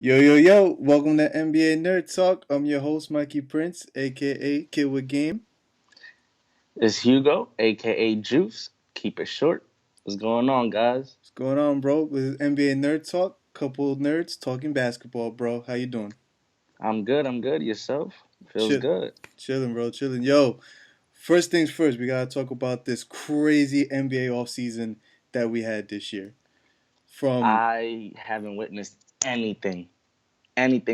Yo, yo, yo, welcome to NBA Nerd Talk. I'm your host, Mikey Prince, aka Kid with Game. It's Hugo, aka Juice. Keep it short. What's going on, guys? What's going on, bro? This is NBA Nerd Talk. Couple of nerds talking basketball, bro. How you doing? I'm good. I'm good. Yourself? Feels Chill, good. chilling, bro, chilling. Yo, first things first, we gotta talk about this crazy NBA offseason that we had this year. From I haven't witnessed anything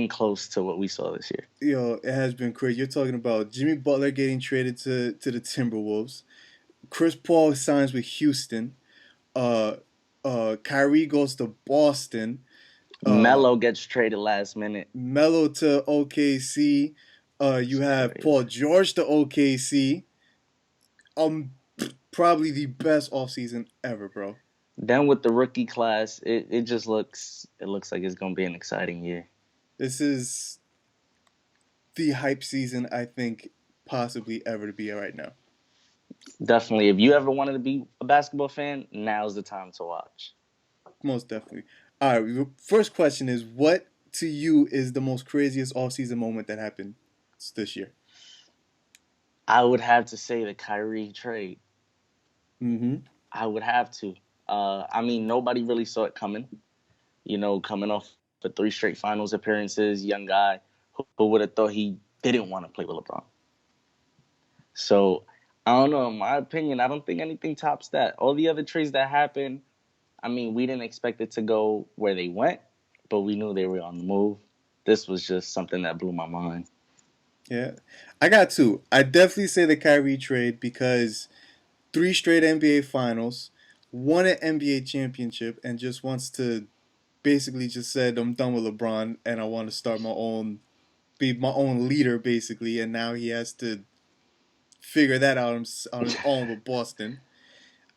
close to what we saw this year. it has been crazy. You're talking about Jimmy Butler getting traded to the Timberwolves. Chris Paul signs with Houston. Uh, Kyrie goes to Boston. Melo gets traded last minute. Melo to OKC. You It's have crazy. Paul George to OKC. Um, Probably the best offseason ever, bro. Then with the rookie class, it just looks like it's gonna be an exciting year. This is the hype season I think possibly ever to be right now. Definitely. If you ever wanted to be a basketball fan, now's the time to watch. Most definitely. All right. First question is, what to you is the most craziest offseason moment that happened this year? I would have to say the Kyrie trade. Mm-hmm. I would have to. I mean, nobody really saw it coming. Coming off for three straight finals appearances, young guy who would have thought he didn't want to play with LeBron. So I don't know. In my opinion, I don't think anything tops that. All the other trades that happened, I mean, we didn't expect it to go where they went, but we knew they were on the move. This was just something that blew my mind. Yeah, I got two. I definitely say the Kyrie trade because three straight NBA finals, won an NBA championship, and just wants to basically just said I'm done with LeBron and I want to start my own, be my own leader basically, and now he has to figure that out on his own with Boston.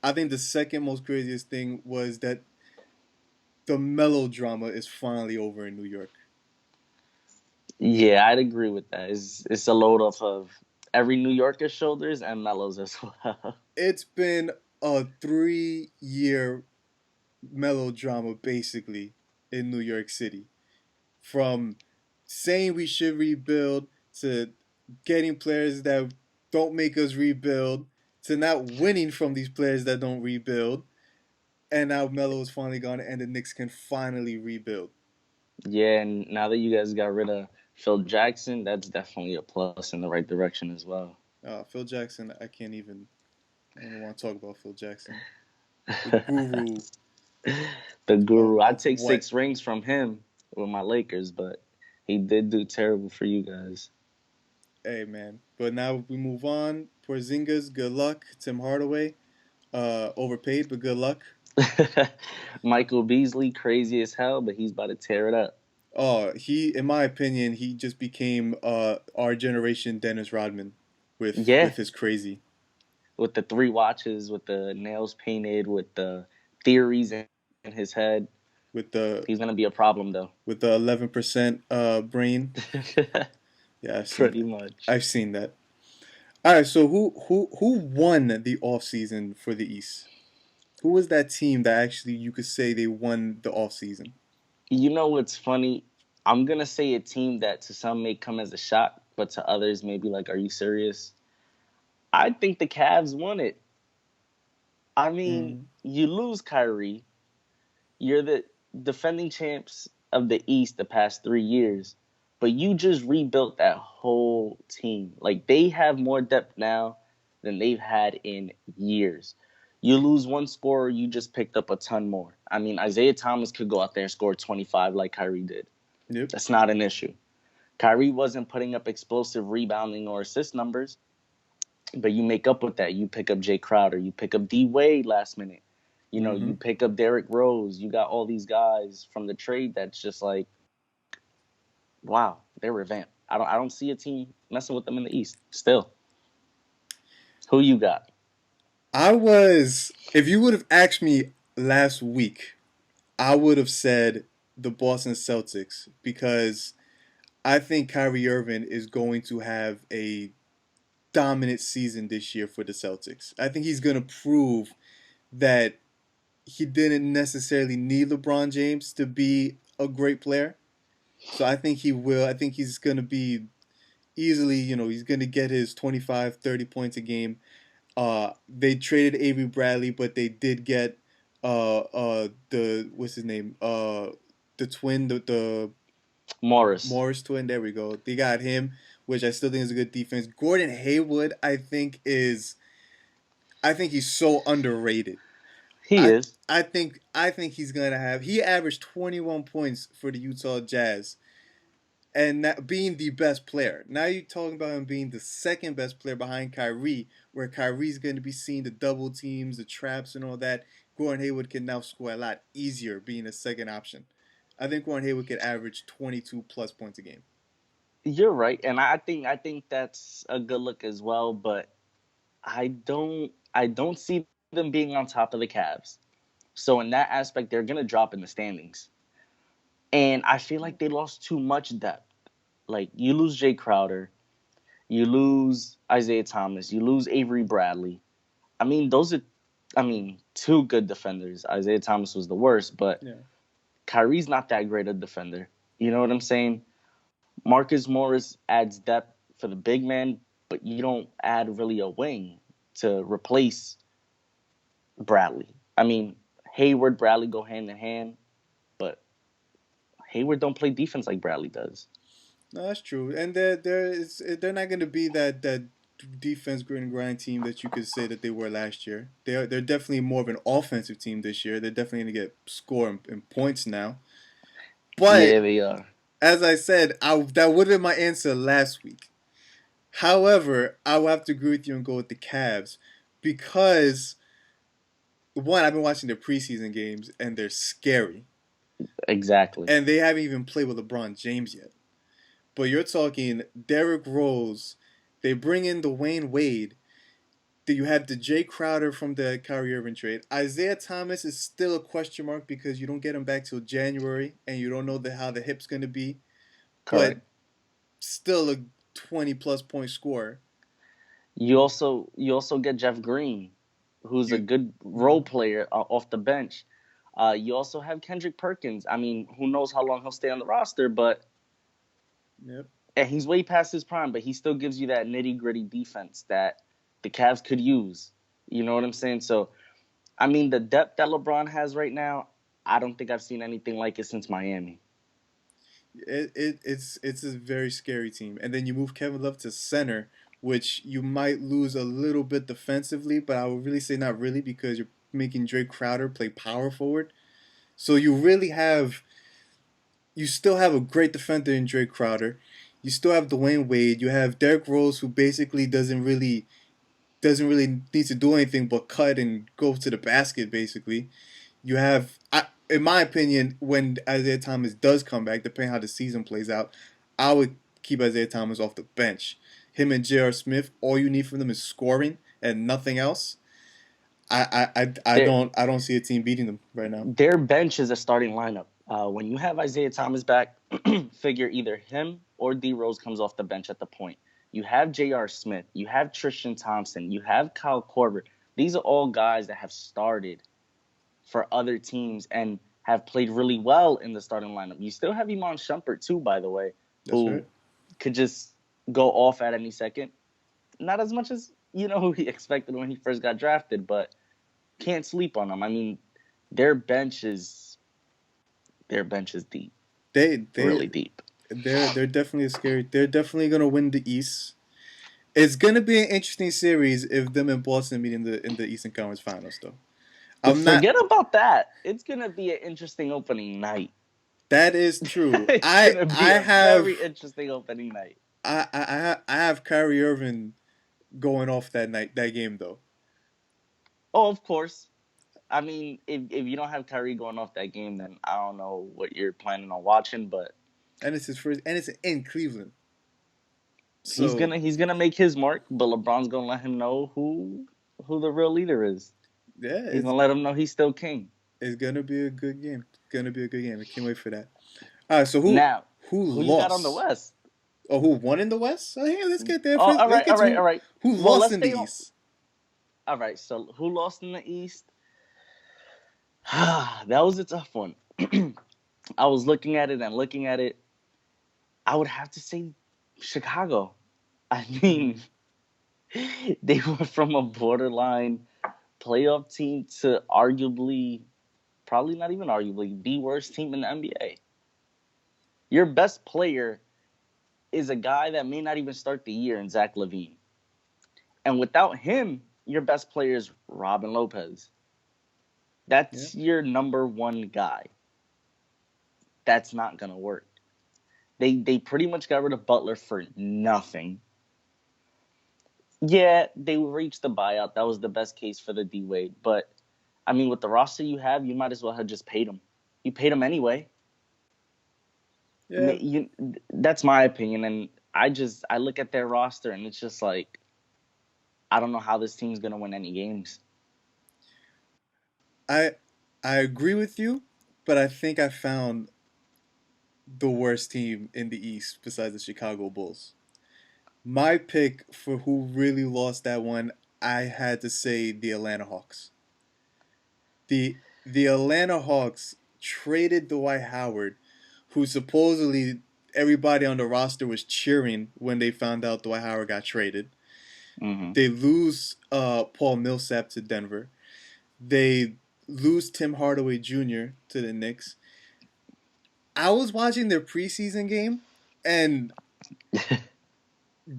I think the second most craziest thing was that the melodrama is finally over in New York. Yeah, I'd agree with that. It's a load off of every New Yorker's shoulders and Melo's as well. It's been a 3 year melodrama basically in New York City. From saying we should rebuild to getting players that don't make us rebuild to not winning from these players that don't rebuild. And now Melo is finally gone and the Knicks can finally rebuild. Yeah, and now that you guys got rid of Phil Jackson, that's definitely a plus in the right direction as well. Phil Jackson, I don't want to talk about Phil Jackson. The guru The of, guru. I'd of take what? 6 rings from him with my Lakers, but he did do terrible for you guys. Hey, man. But now we move on. Porzingis, good luck. Tim Hardaway, overpaid, but good luck. Michael Beasley, crazy as hell, but he's about to tear it up. In my opinion, he just became our generation Dennis Rodman Yeah, with his crazy, with the 3 watches, with the nails painted, with the theories in his head. with the He's gonna be a problem though. 11% brain. Yeah, Pretty much. I've seen that. All right, so who won the offseason for the East? Who was that team that actually you could say they won the offseason? You know what's funny? I'm gonna say a team that to some may come as a shock, but to others may be like, "Are you serious?" I think the Cavs won it. I mean, Mm, you lose Kyrie. You're the defending champs of the East the past 3 years, but you just rebuilt that whole team. Like they have more depth now than they've had in years. You lose one scorer, you just picked up a ton more. I mean, Isaiah Thomas could go out there and score 25 like Kyrie did. yep. That's not an issue. Kyrie wasn't putting up explosive rebounding or assist numbers, but you make up with that. You pick up Jay Crowder, you pick up D Wade last minute. Mm-hmm. You pick up Derrick Rose. You got all these guys from the trade that's just like, wow, they're revamped. I don't see a team messing with them in the East. Still, who you got? If you would have asked me last week, I would have said the Boston Celtics because I think Kyrie Irving is going to have a dominant season this year for the Celtics. I think he's going to prove that he didn't necessarily need LeBron James to be a great player. So I think he will. I think he's going to be easily, he's going to get his 25, 30 points a game. They traded Avery Bradley, but they did get the what's his name? The twin, the Morris. Morris twin. There we go. They got him, which I still think is a good defense. Gordon Hayward, I think he's so underrated. He I is. I think he's gonna have. He averaged 21 points for the Utah Jazz, and that being the best player. Now you're talking about him being the second best player behind Kyrie, where Kyrie's going to be seeing the double teams, the traps, and all that. Gordon Hayward can now score a lot easier being a second option. I think Gordon Hayward could average 22 plus points a game. You're right, and I think that's a good look as well. But I don't see them being on top of the Cavs. So in that aspect, they're gonna drop in the standings. And I feel like they lost too much depth. Like you lose Jay Crowder, you lose Isaiah Thomas, you lose Avery Bradley. I mean, those are, two good defenders. Isaiah Thomas was the worst, but Yeah. Kyrie's not that great a defender. You know what I'm saying? Marcus Morris adds depth for the big man, but you don't add really a wing to replace Bradley. I mean, Hayward, Bradley go hand in hand, but Hayward don't play defense like Bradley does. No, that's true. And they're not going to be that defense grit and grind team that you could say that they were last year. They're definitely more of an offensive team this year. They're definitely going to get score and points now. But Yeah, they are. as I said, that would have been my answer last week. However, I will have to agree with you and go with the Cavs because one, I've been watching their preseason games and they're scary, Exactly. and they haven't even played with LeBron James yet. But you're talking Derrick Rose. They bring in Dwayne Wade. You have the Jay Crowder from the Kyrie Irving trade. Isaiah Thomas is still a question mark because you don't get him back till January, and you don't know how the hip's going to be. But Correct. still a 20 plus point scorer. You also get Jeff Green, who's a You, good role mhm. player off the bench. You also have Kendrick Perkins. I mean, who knows how long he'll stay on the roster, but Yep. and he's way past his prime, but he still gives you that nitty gritty defense that the Cavs could use. You know what I'm saying? So, I mean, the depth that LeBron has right now, I don't think I've seen anything like it since Miami. It's a very scary team. And then you move Kevin Love to center, which you might lose a little bit defensively, but I would really say not really because you're making Drake Crowder play power forward. So you still have a great defender in Drake Crowder. You still have Dwayne Wade. You have Derrick Rose, who basically doesn't really need to do anything but cut and go to the basket. Basically, in my opinion, when Isaiah Thomas does come back, depending how the season plays out, I would keep Isaiah Thomas off the bench. Him and J.R. Smith, all you need from them is scoring and nothing else. Their I don't see a team beating them right now. their bench is a starting lineup. When you have Isaiah Thomas back, figure either him or D Rose comes off the bench at the point. You have J.R. Smith, you have Tristan Thompson, you have Kyle Korver. These are all guys that have started for other teams and have played really well in the starting lineup. You still have Iman Shumpert too, by the way, That's who right. could just go off at any second. Not as much as he expected when he first got drafted, but can't sleep on them. I mean, their bench is their bench is deep, They they really deep. they're definitely scary. They're definitely gonna win the East. It's gonna be an interesting series if them and Boston meet in the Eastern Conference Finals, though. I'm not. Forget about that. It's gonna be an interesting opening night. That is true. It's I gonna be I a very have interesting opening night. I have Kyrie Irving going off that game though, Oh, of course. I mean, if you don't have Kyrie going off that game, then I don't know what you're planning on watching. But and it's his first, and it's in Cleveland. he's So gonna he's gonna make his mark. But LeBron's gonna let him know who the real leader is. yeah, He's gonna let him know he's still king. it's gonna be a good game. It's gonna be a good game. I can't wait for that. All right, so Now, who who you got on the lost? West? Oh, who won in the West? Oh, yeah, let's get there Oh, first. all Let's right, get all to right, all right. who Well, lost let's in the stay on. East. All right, so who lost in the East? That was a tough one. I was looking at it and looking at it. I would have to say Chicago. I mean, they went from a borderline playoff team to arguably, probably not even arguably, the worst team in the NBA. Your best player is a guy that may not even start the year in Zach LaVine. And without him, your best player is Robin Lopez. Yeah. That's your number one guy. That's not gonna work. They pretty much got rid of Butler for nothing. Yeah, they reached the buyout. That was the best case for the D Wade. But I mean, with the roster you have, you might as well have just paid him. You paid him anyway. Yeah. That's my opinion, and I look at their roster and it's just like I don't know how this team's gonna win any games. I I agree with you, but I think I found the worst team in the East besides the Chicago Bulls. My pick for who really lost that one, I had to say the Atlanta Hawks. The Atlanta Hawks traded Dwight Howard, who supposedly everybody on the roster was cheering when they found out Dwight Howard got traded. Mm-hmm. They lose Paul Millsap to Denver. They lose Tim Hardaway Jr. to the Knicks. I was watching their preseason game, and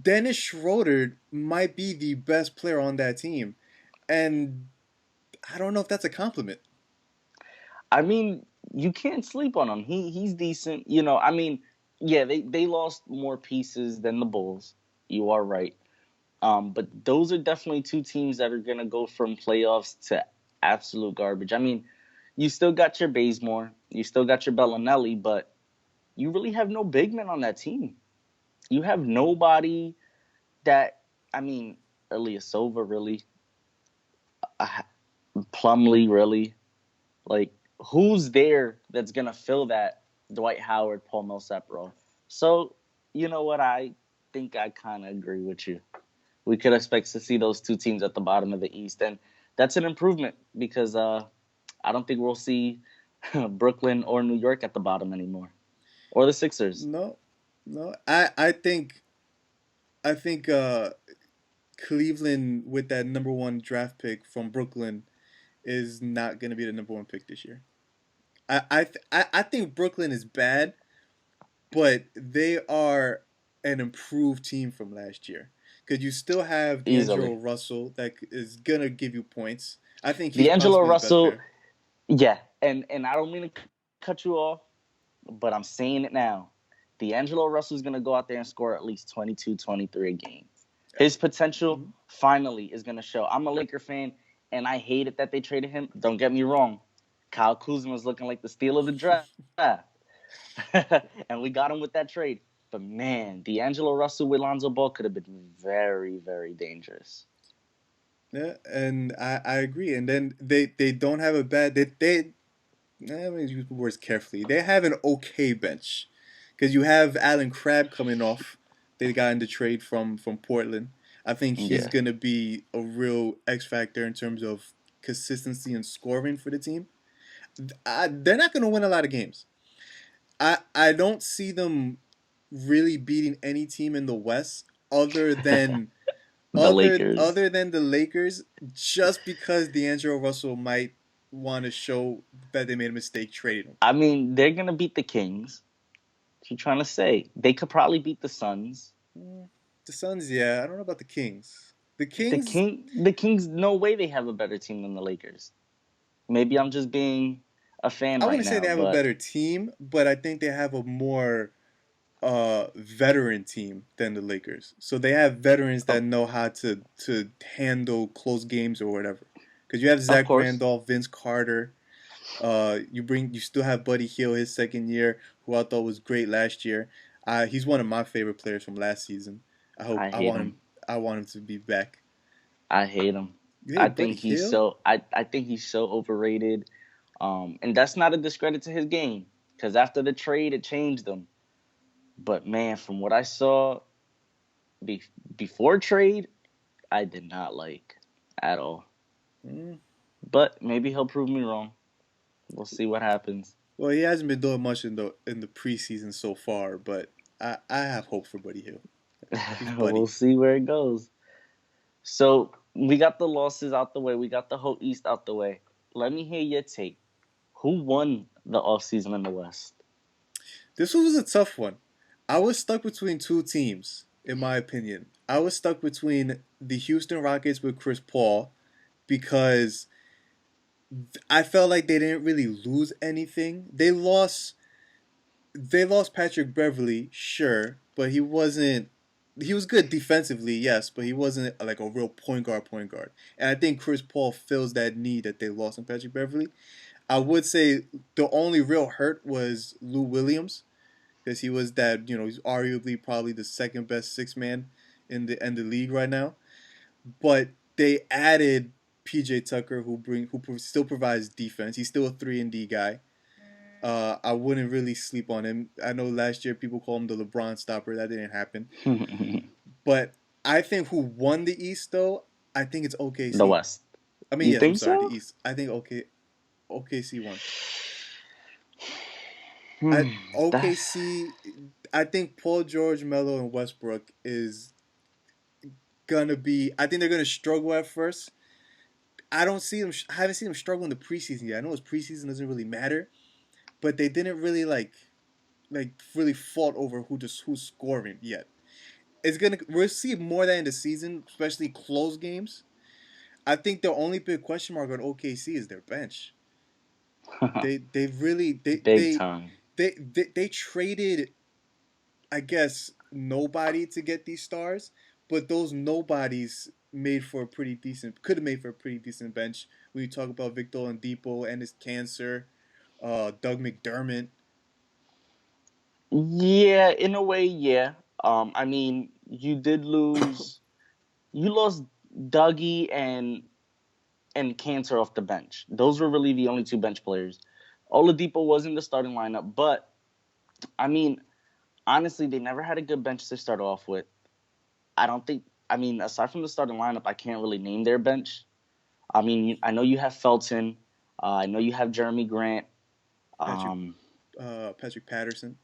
Dennis Schroeder might be the best player on that team. And I don't know if that's a compliment. I mean, you can't sleep on him. He's decent. I mean, yeah, they lost more pieces than the Bulls. You are right. But those are definitely two teams that are gonna go from playoffs to absolute garbage. I mean, you still got your Bazemore, you still got your Bellinelli, but you really have no big men on that team. You have nobody that I mean, Ilyasova really, uh, Plumlee really, like who's there that's gonna fill that Dwight Howard, Paul Millsap role? So you know what? I think I kind of agree with you. We could expect to see those two teams at the bottom of the East, and that's an improvement because I don't think we'll see Brooklyn or New York at the bottom anymore, or the Sixers No, no. I think Cleveland with that number one draft pick from Brooklyn is not going to be the number one pick this year. I think Brooklyn is bad, but they are an improved team from last year because you still have D'Angelo easily. Russell that is gonna give you points. I think he's D'Angelo possibly the best Russell, player. yeah, and I don't mean to cut you off, but I'm saying it now. D'Angelo Russell's going to go out there and score at least 22, 23 a game. His potential Mhm. finally is going to show. I'm a Laker fan, and I hated that they traded him. Don't get me wrong. Kyle Kuzma was looking like the steal of the draft. And we got him with that trade. But man, D'Angelo Russell with Lonzo Ball could have been very, very dangerous. Yeah, and I agree. And then they don't have a bad they let me use the words carefully. They have an okay bench because you have Alan Crabb coming off. They got in the trade from Portland. I think he's Yeah. gonna be a real X factor in terms of consistency and scoring for the team. They're not gonna win a lot of games. I don't see them really beating any team in the West other than The Lakers. the Lakers, just because D'Angelo Russell might want to show that they made a mistake trading him. I mean, they're going to beat the Kings. What you trying to say? They could probably beat the Suns. The Suns, yeah, I don't know about the Kings. The The Kings, King, the Kings, no way they have a better team than the Lakers. Maybe I'm just being a fan I right wouldn't say they now, have a but better team, but I think they have a more veteran team than the Lakers. So they have veterans that of, know how to handle close games or whatever. Because you have of Zach course, Randolph, Vince Carter. You still have Buddy Hield his second year, who I thought was great last year. He's one of my favorite players from last season. I hope I hate him. I want him to be back. I hate him. You hate Buddy Hield? I think he's so overrated. And that's not a discredit to his game because after the trade, it changed him. But man, from what I saw be, before trade, I did not like at all. Mm. But maybe he'll prove me wrong. We'll see what happens. Well, he hasn't been doing much in the preseason so far, but I have hope for Buddy Hield. He's We'll Buddy. see where it goes. So we got the losses out the way. We got the whole East out the way. Let me hear your take. Who won the offseason in the West? This one was a tough one. I was stuck between two teams, in my opinion. I was stuck between the Houston Rockets with Chris Paul because I felt like they didn't really lose anything. They lost Patrick Beverly, sure, but he wasn't. He was good defensively, yes, but he wasn't like a real point guard. Point guard, and I think Chris Paul fills that need that they lost in Patrick Beverly. I would say the only real hurt was Lou Williams because he was that he's arguably probably the second best six man in the league right now. But they added PJ Tucker who still provides defense. He's still a 3-and-D guy. I wouldn't really sleep on him. I know last year people called him the LeBron stopper. That didn't happen. But I think who won the East though? I think it's The OKC. West. I mean, You yes, I'm think sorry, the so? East. I think OKC won. I Hmm. That's OKC. I think Paul George, Melo, and Westbrook is gonna be. I think they're gonna struggle at first. I don't see them. I haven't seen them struggle in the preseason yet. I know it's preseason doesn't really matter, but they didn't really like really fought over who's scoring yet. It's gonna we'll see more of that in the season, especially close games. I think the only big question mark on OKC is their bench. They really big time. they traded, I guess, nobody to get these stars, but those nobodies made for a pretty decent could have made for a pretty decent bench when you talk about Victor Oladipo and his cancer, Doug McDermott, Yeah, in a way, yeah. I mean, you did lose. You lost Dougie and Cantor off the bench. Those were really the only two bench players. Oladipo was in the starting lineup, but I mean, honestly, they never had a good bench to start off with. I don't think. I mean, aside from the starting lineup, I can't really name their bench. I mean, I know you have Felton. I know you have Jeremy Grant. Patrick Um, Patrick Patterson.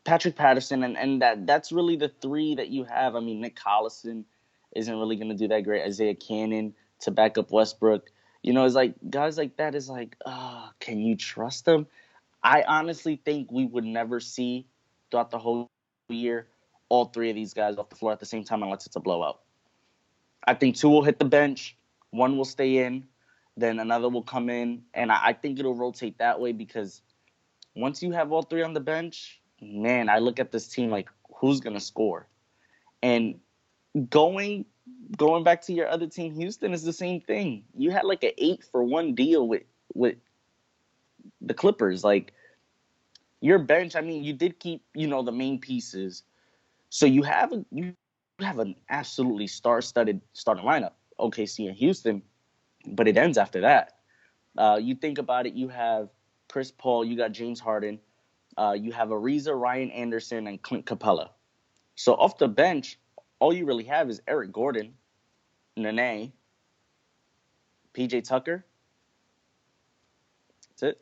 Patrick Patterson, and that's really the three that you have. I mean, Nick Collison isn't really going to do that great. Isaiah Cannon to back up Westbrook. It's like guys like that is like, can you trust them? I honestly think we would never see throughout the whole year all three of these guys off the floor at the same time unless it's a blowout. I think two will hit the bench, one will stay in, then another will come in, and I think it'll rotate that way because once you have all three on the bench, man, I look at this team like who's gonna score. And going going back to your other team, Houston is the same thing. You had like an 8-for-1 deal with the Clippers. Like your bench, I mean, you did keep the main pieces, so you have an absolutely star-studded starting lineup. OKC and Houston, but it ends after that. You think about it, you have Chris Paul, you got James Harden, you have Ariza, Ryan Anderson, and Clint Capella. So off the bench, all you really have is Eric Gordon, Nene, PJ Tucker. That's it.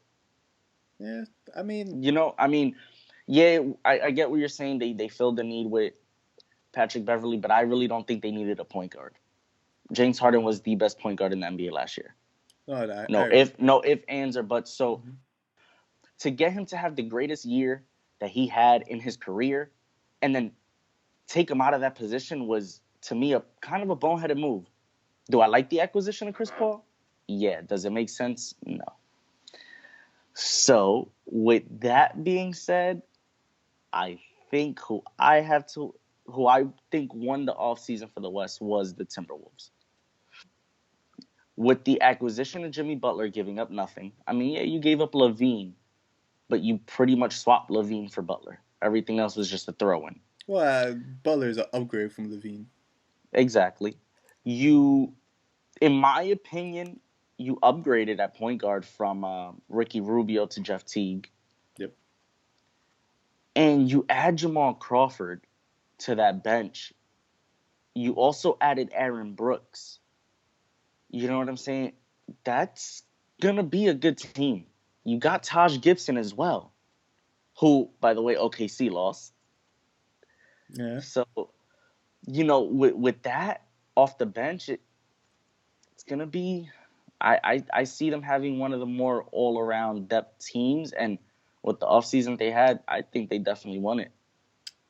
Yeah, I mean, I mean, yeah, I get what you're saying. They filled the need with Patrick Beverly, but I really don't think they needed a point guard. James Harden was the best point guard in the NBA last year. no, I No agree. if no if ands or buts. So Mhm. to get him to have the greatest year that he had in his career, and then take him out of that position was to me a kind of a boneheaded move. Do I like the acquisition of Chris Paul? Yeah. Does it make sense? No. So with that being said, I think who I think won the offseason for the West was the Timberwolves. With the acquisition of Jimmy Butler giving up nothing. I mean, yeah, you gave up Levine, but you pretty much swapped Levine for Butler. Everything else was just a throw in. Well, Butler's an upgrade from Levine. Exactly. You, in my opinion, you upgraded at point guard from Ricky Rubio to Jeff Teague, Yep. and you add Jamal Crawford to that bench. You also added Aaron Brooks. You know what I'm saying? That's gonna be a good team. You got Taj Gibson as well, who, by the way, OKC lost. Yeah. So, with that off the bench, it's gonna be. I see them having one of the more all around depth teams, and with the offseason they had, I think they definitely won it.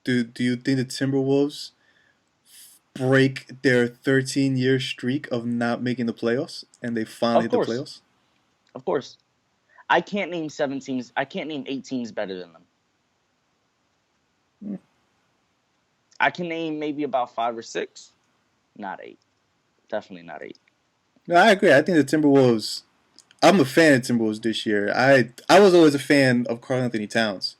Do you think the Timberwolves break their 13-year streak of not making the playoffs and they finally Of hit the course, playoffs? of course. I can't name 7 teams. I can't name 8 teams better than them. Hmm. I can name maybe about 5 or 6, not 8. Definitely not 8. No, I agree. I think the Timberwolves. I'm a fan of Timberwolves this year. I was always a fan of Karl Anthony Towns.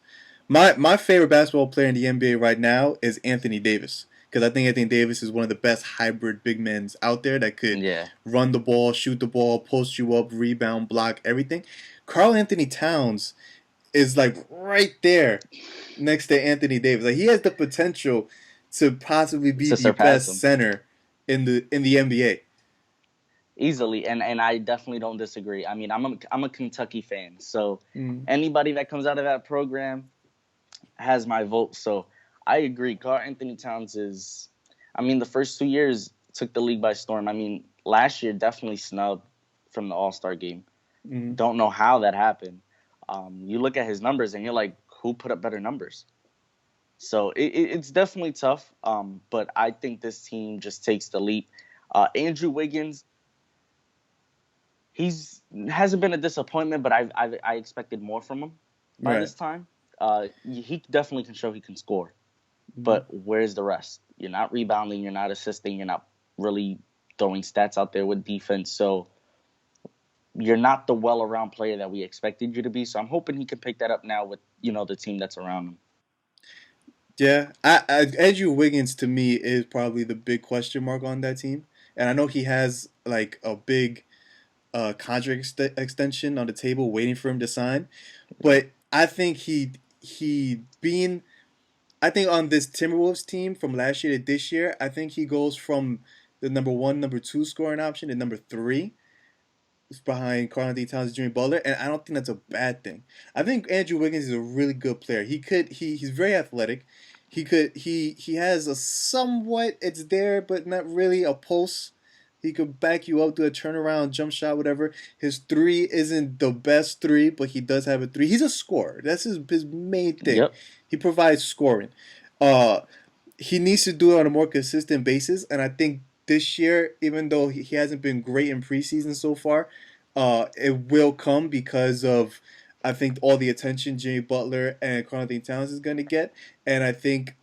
My favorite basketball player in the NBA right now is Anthony Davis because I think Anthony Davis is one of the best hybrid big men out there that could Yeah, run the ball, shoot the ball, post you up, rebound, block, everything. Karl Anthony Towns is like right there next to Anthony Davis. Like he has the potential to possibly be to the surpass best them center in the NBA. easily, and I definitely don't disagree. I mean, I'm a Kentucky fan, so Mm, anybody that comes out of that program has my vote. So I agree. Carl Anthony Towns is. I mean, the first 2 years took the league by storm. I mean, last year definitely snubbed from the All Star game. mm. Don't know how that happened. You look at his numbers and you're like, who put up better numbers? So it's definitely tough. But I think this team just takes the leap. Andrew Wiggins, he's hasn't been a disappointment, but I expected more from him by Right. this time. He definitely can show he can score, Mm. but where's the rest? You're not rebounding, you're not assisting, you're not really throwing stats out there with defense. So you're not the well-around player that we expected you to be. So I'm hoping he can pick that up now with the team that's around him. Yeah, Andrew Wiggins to me is probably the big question mark on that team, and I know he has like a big contract extension on the table waiting for him to sign, but I think he being I think on this Timberwolves team from last year to this year, I think he goes from the number one, number two scoring option to number three behind Karl Anthony Towns, Jimmy Butler, and I don't think that's a bad thing. I think Andrew Wiggins is a really good player. He's very athletic. He has a somewhat it's there but not really a pulse. He could back you up, do a turnaround, jump shot, whatever. His three isn't the best three, but he does have a three. He's a scorer. That's his main thing. Yep. He provides scoring. Uh, he needs to do it on a more consistent basis. And I think this year, even though he hasn't been great in preseason so far, it will come because of I think all the attention Jimmy Butler and Karl Anthony Towns is going to get, and I think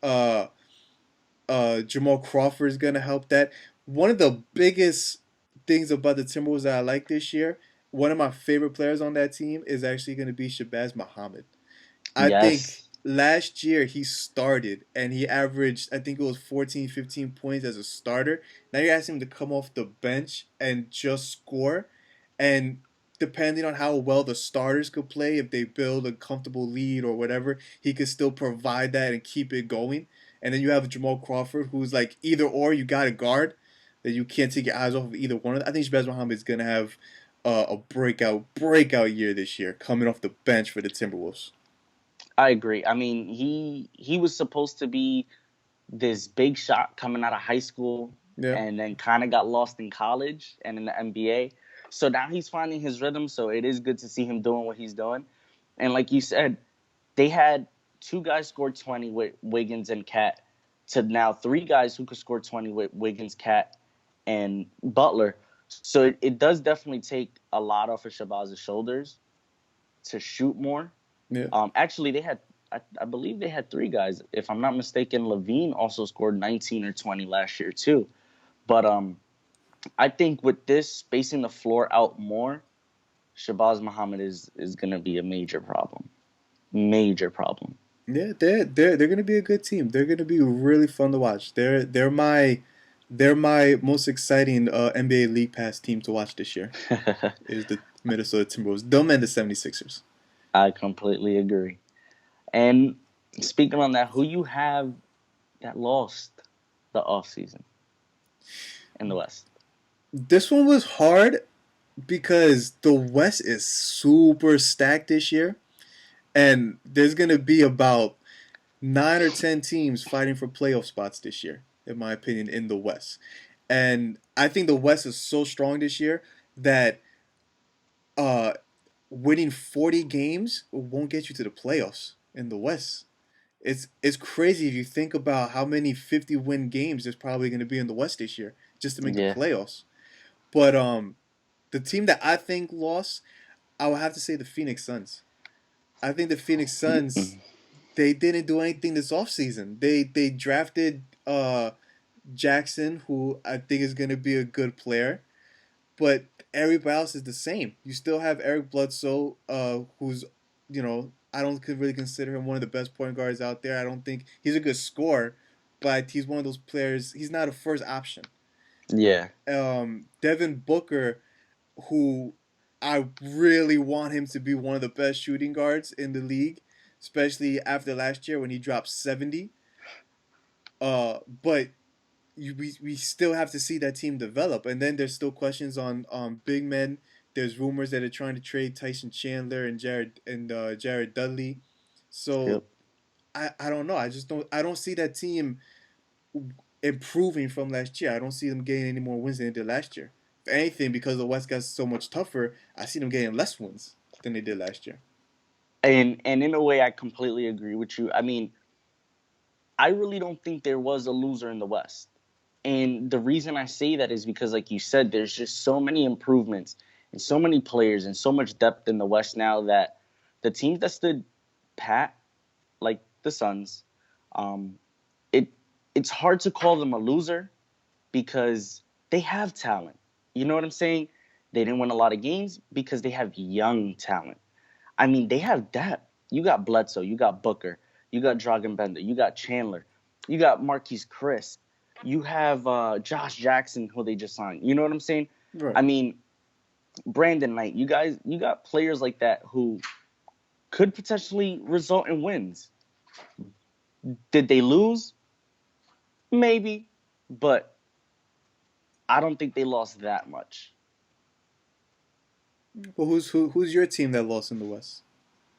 Jamal Crawford is going to help that. One of the biggest things about the Timberwolves that I like this year, one of my favorite players on that team is actually going to be Shabazz Muhammad. I think Yes. last year he started and he averaged, I think it was 14, 15 points as a starter. Now you're asking him to come off the bench and just score. And depending on how well the starters could play, if they build a comfortable lead or whatever, he could still provide that and keep it going. And then you have Jamal Crawford, who's like either or, you got a guard that you can't take your eyes off of either one of them. I think Shabazz Muhammad is going to have a breakout year this year coming off the bench for the Timberwolves. I agree. I mean, he was supposed to be this big shot coming out of high school Yeah. and then kind of got lost in college and in the NBA. So now he's finding his rhythm. So it is good to see him doing what he's doing. And like you said, they had 2 guys score 20 with Wiggins and Cat to now 3 guys who could score 20 with Wiggins, Cat, and Butler. So it does definitely take a lot off of Shabazz's shoulders to shoot more. Yeah. Actually, I believe they had 3 guys. If I'm not mistaken, Levine also scored 19 or 20 last year too. But I think with this spacing the floor out more, Shabazz Muhammad is gonna be a major problem. Major problem. Yeah, they're gonna be a good team. They're gonna be really fun to watch. They're my most exciting NBA League Pass team to watch this year. Is the Minnesota Timberwolves. Them and the 76ers. I completely agree. And speaking on that, who you have that lost the offseason in the West? This one was hard because the West is super stacked this year, and there's gonna be about 9 or 10 teams fighting for playoff spots this year, in my opinion, in the West. And I think the West is so strong this year that uh, winning 40 games won't get you to the playoffs in the West. It's crazy if you think about how many 50-win games there's probably going to be in the West this year just to make the Yeah. playoffs. But the team that I think lost, I would have to say the Phoenix Suns. I think the Phoenix Suns, Mm. they didn't do anything this offseason. They drafted Jackson, who I think is going to be a good player, but everybody else is the same. You still have Eric Bledsoe, who's, I don't really consider him one of the best point guards out there. I don't think he's a good scorer, but he's one of those players. He's not a first option. Yeah. Devin Booker, who I really want him to be one of the best shooting guards in the league, especially after last year when he dropped 70. But we still have to see that team develop. And then there's still questions on big men. There's rumors that are trying to trade Tyson Chandler and Jared Dudley. So Yep. I don't know. I don't see that team improving from last year. I don't see them getting any more wins than they did last year. If anything, because the West got so much tougher, I see them getting less wins than they did last year. And in a way, I completely agree with you. I mean, I really don't think there was a loser in the West. And the reason I say that is because, like you said, there's just so many improvements and so many players and so much depth in the West now that the teams that stood pat, like the Suns, um, it it's hard to call them a loser because they have talent. You know what I'm saying? They didn't win a lot of games because they have young talent. I mean, they have depth. You got Bledsoe, you got Booker, you got Dragan Bender, you got Chandler, you got Marquise Chris, you have Josh Jackson, who they just signed. You know what I'm saying? Right. I mean, Brandon Knight. You got players like that who could potentially result in wins. Did they lose? Maybe, but I don't think they lost that much. Well, who's your team that lost in the West?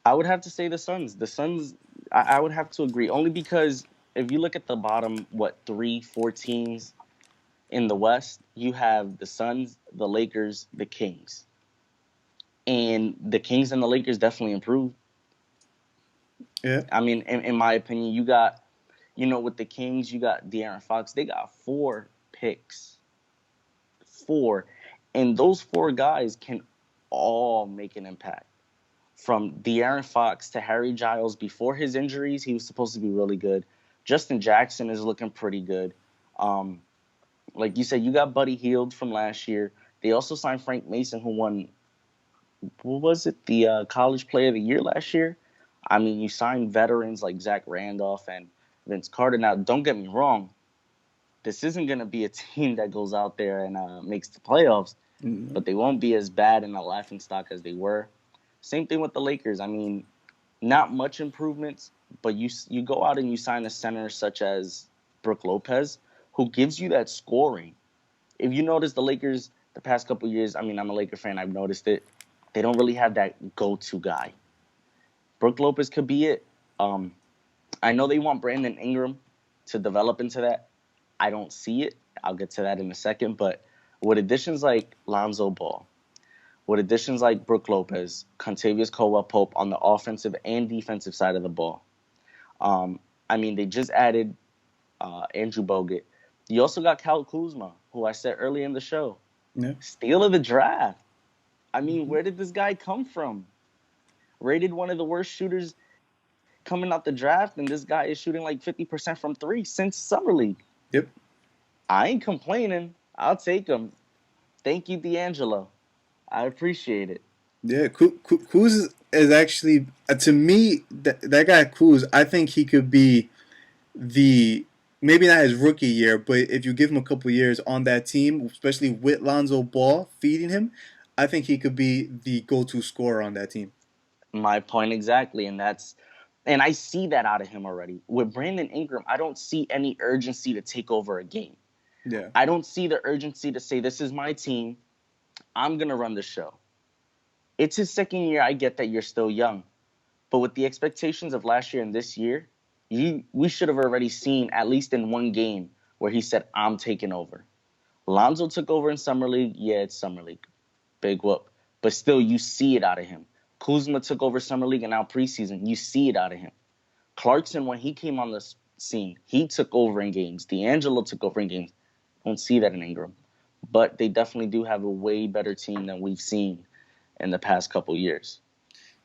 I would have to say the Suns. The Suns, I would have to agree, only because if you look at the bottom, what, three, four teams in the West, you have the Suns, the Lakers, the Kings. And the Kings and the Lakers definitely improved. Yeah. I mean, in my opinion, you got, with the Kings, you got De'Aaron Fox. They got 4 picks. 4. And those 4 guys can all make an impact. From De'Aaron Fox to Harry Giles before his injuries, he was supposed to be really good. Justin Jackson is looking pretty good. Um, like you said, you got Buddy Hield from last year. They also signed Frank Mason, who won, what was it, the College Player of the Year last year. I mean, you signed veterans like Zach Randolph and Vince Carter. Now, don't get me wrong. This isn't going to be a team that goes out there and makes the playoffs, Mm-hmm. but they won't be as bad in a laughing stock as they were. Same thing with the Lakers. I mean, not much improvements, but you go out and you sign a center such as Brook Lopez, who gives you that scoring. If you notice the Lakers the past couple of years, I mean, I'm a Laker fan, I've noticed it. They don't really have that go-to guy. Brook Lopez could be it. Um, I know they want Brandon Ingram to develop into that. I don't see it. I'll get to that in a second. But with additions like Lonzo Ball, with additions like Brook Lopez, Contavious Caldwell-Pope on the offensive and defensive side of the ball. I mean, they just added Andrew Bogut. You also got Kyle Kuzma, who I said earlier in the show. Yeah. Steal of the draft. I mean, Mm-hmm. where did this guy come from? Rated one of the worst shooters coming out the draft, and this guy is shooting like 50% from 3 since Summer League. Yep. I ain't complaining. I'll take him. Thank you, D'Angelo. I appreciate it. Yeah. Kuz is actually, to me, that guy Kuz. I think he could be the, maybe not his rookie year, but if you give him a couple years on that team, especially with Lonzo Ball feeding him, I think he could be the go-to scorer on that team. My point exactly, and I see that out of him already. With Brandon Ingram, I don't see any urgency to take over a game. Yeah. I don't see the urgency to say, this is my team. I'm going to run the show. It's his second year. I get that you're still young. But with the expectations of last year and this year, We should have already seen at least in one game where he said, "I'm taking over." Lonzo took over in summer league. Yeah, it's summer league, big whoop, but still you see it out of him. Kuzma took over summer league and now preseason, you see it out of him. Clarkson, when he came on the scene, he took over in games. D'Angelo took over in games. Don't see that in Ingram, but they definitely do have a way better team than we've seen in the past couple years.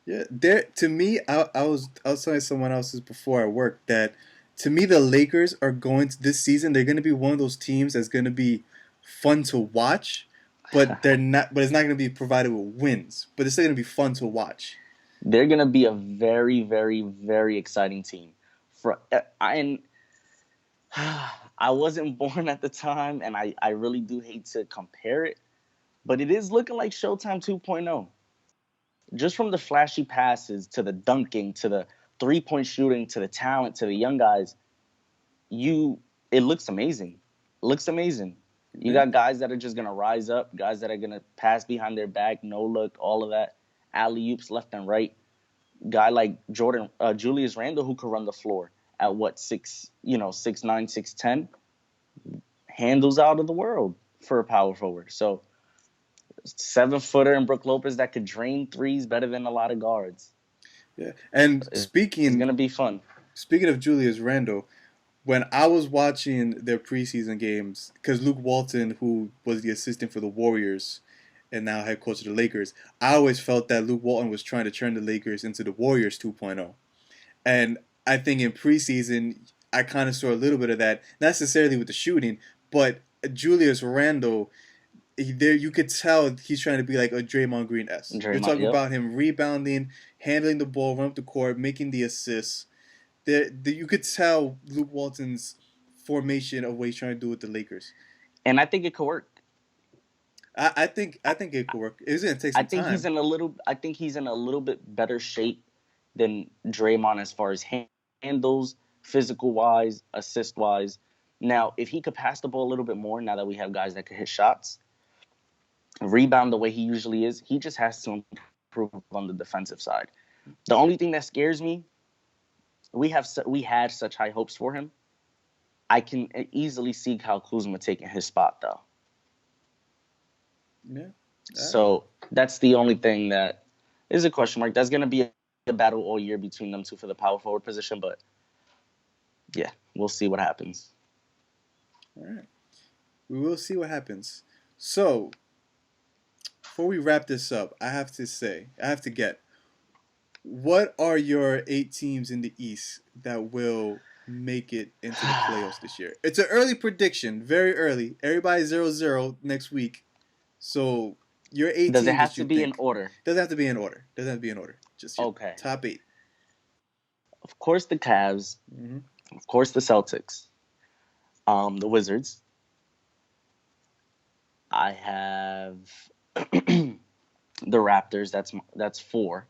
Yeah, there to me, I was telling someone else before at work that to me the Lakers are going to this season. They're going to be one of those teams that's going to be fun to watch, but they're not. But it's not going to be provided with wins. But it's still going to be fun to watch. They're gonna be a very, very, very exciting team. And I wasn't born at the time, and I really do hate to compare it, but it is looking like Showtime 2.0. Just from the flashy passes to the dunking to the 3-point shooting to the talent to the young guys, it looks amazing. It looks amazing. You Yeah. got guys that are just gonna rise up, guys that are gonna pass behind their back, no look, all of that, alley oops left and right. Guy like Julius Randle who could run the floor at what 6'9", 6'10", handles out of the world for a power forward. So 7-footer and Brook Lopez that could drain threes better than a lot of guards. Yeah. And It's gonna be fun. speaking of Julius Randle, when I was watching their preseason games, because Luke Walton, who was the assistant for the Warriors and now head coach of the Lakers, I always felt that Luke Walton was trying to turn the Lakers into the Warriors 2.0. And I think in preseason, I kind of saw a little bit of that, not necessarily with the shooting, but Julius Randle, there you could tell he's trying to be like a Draymond Green s. You're Draymond, talking yep. about him rebounding, handling the ball, running up the court, making the assists. You could tell Luke Walton's formation of what he's trying to do with the Lakers. And I think it could work. I think it could work. It's gonna take some time. I think he's in a little bit better shape than Draymond as far as handles, physical wise, assist wise. Now, if he could pass the ball a little bit more, now that we have guys that can hit shots, rebound the way he usually is, he just has to improve on the defensive side. The only thing that scares me, we had such high hopes for him. I can easily see Kyle Kuzma taking his spot though. Yeah. So that's the only thing that is a question mark. That's going to be a battle all year between them two for the power forward position. But yeah, we'll see what happens. All right. We will see what happens. So, before we wrap this up, I have to get, what are your 8 teams in the East that will make it into the playoffs this year? It's an early prediction, very early. Everybody's 0-0 next week. So, your 8 Does teams it have that to you be think. in order? Doesn't have to be in order. Just your Okay. top 8. Of course, the Cavs. Mm-hmm. Of course, the Celtics. The Wizards. I have the Raptors. That's 4.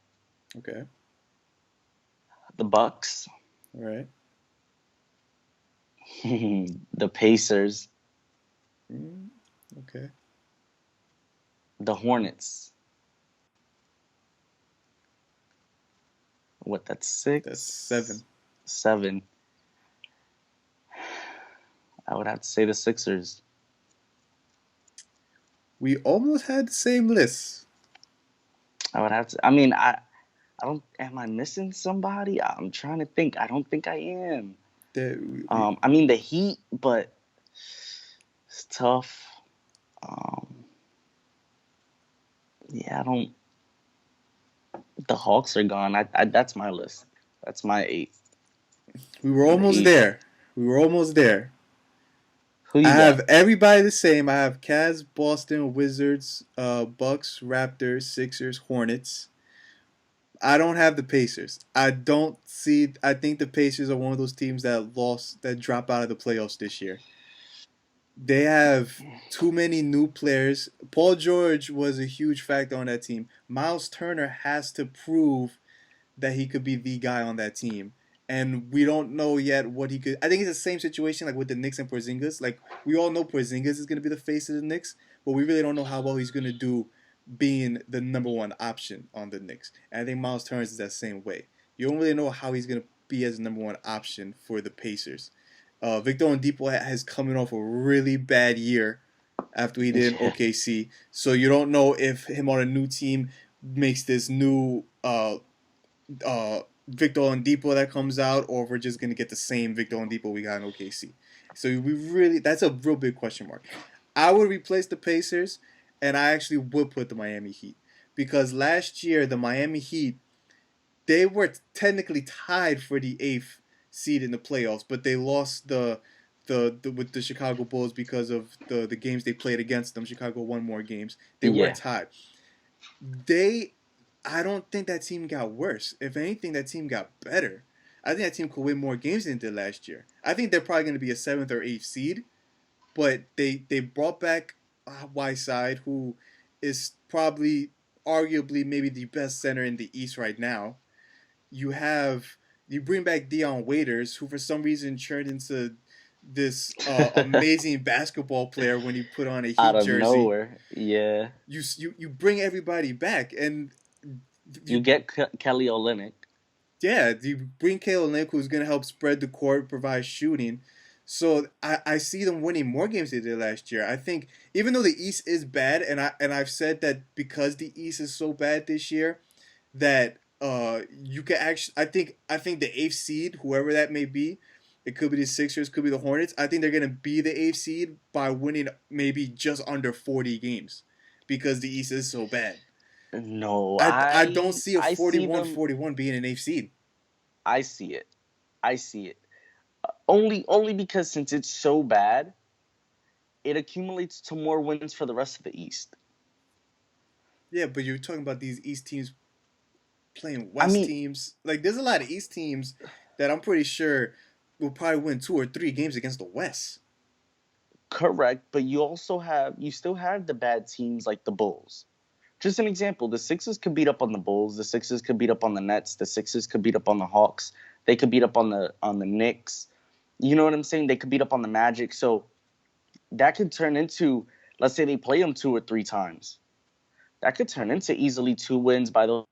Okay. The Bucks. All right. The Pacers. Okay. The Hornets. What? That's 6. That's 7. 7. I would have to say the Sixers. We almost had the same list. I would have to. I mean, I don't. Am I missing somebody? I'm trying to think. I don't think I am. I mean the Heat, but it's tough. Yeah, I don't. The Hawks are gone. That's my list. That's my 8. We were almost there. Who you I got? have everybody the same. I have Cavs, Boston, Wizards, Bucks, Raptors, Sixers, Hornets. I don't have the Pacers. I think the Pacers are one of those teams that drop out of the playoffs this year. They have too many new players. Paul George was a huge factor on that team. Miles Turner has to prove that he could be the guy on that team. And we don't know yet what he could. I think it's the same situation like with the Knicks and Porzingis. Like, we all know Porzingis is going to be the face of the Knicks, but we really don't know how well he's going to do being the number 1 option on the Knicks. And I think Miles Turner is that same way. You don't really know how he's going to be as the number one option for the Pacers. Victor Oladipo has coming off a really bad year after he did in Yeah. OKC, so you don't know if him on a new team makes this new Victor Oladipo that comes out, or if we're just gonna get the same Victor Oladipo we got in OKC. So that's a real big question mark. I would replace the Pacers, and I actually would put the Miami Heat because last year the Miami Heat they were technically tied for the eighth seed in the playoffs, but they lost the with the Chicago Bulls because of the games they played against them. Chicago won more games. They were Yeah. tied. They I don't think that team got worse. If anything, that team got better. I think that team could win more games than they did last year. I think they're probably going to be a seventh or eighth seed, but they brought back Whiteside, who is probably arguably maybe the best center in the East right now. You have you bring back Dion Waiters, who for some reason turned into this amazing basketball player when he put on a Out Heat of jersey. nowhere. Yeah. You bring everybody back, and You you get Kelly Olynyk. yeah, you bring Caleb Link, who's going to help spread the court, provide shooting. So I see them winning more games than they did last year. I think even though the East is bad, and I've said that because the East is so bad this year, that you can actually I think the eighth seed, whoever that may be, it could be the Sixers, could be the Hornets. I think they're gonna be the eighth seed by winning maybe just under 40 games, because the East is so bad. No, I don't see a I see 41 them. 41 being an eighth seed. I see it. I see it. Only because since it's so bad, it accumulates to more wins for the rest of the East. Yeah, but you're talking about these East teams playing I West mean, teams. Like, there's a lot of East teams that I'm pretty sure will probably win 2 or 3 games against the West. correct, but you still have the bad teams like the Bulls. Just an example, the Sixers could beat up on the Bulls, the Sixers could beat up on the Nets, the Sixers could beat up on the Hawks, they could beat up on the Knicks. You know what I'm saying? They could beat up on the Magic. So that could turn into, let's say they play them 2 or 3 times. That could turn into easily 2 wins by those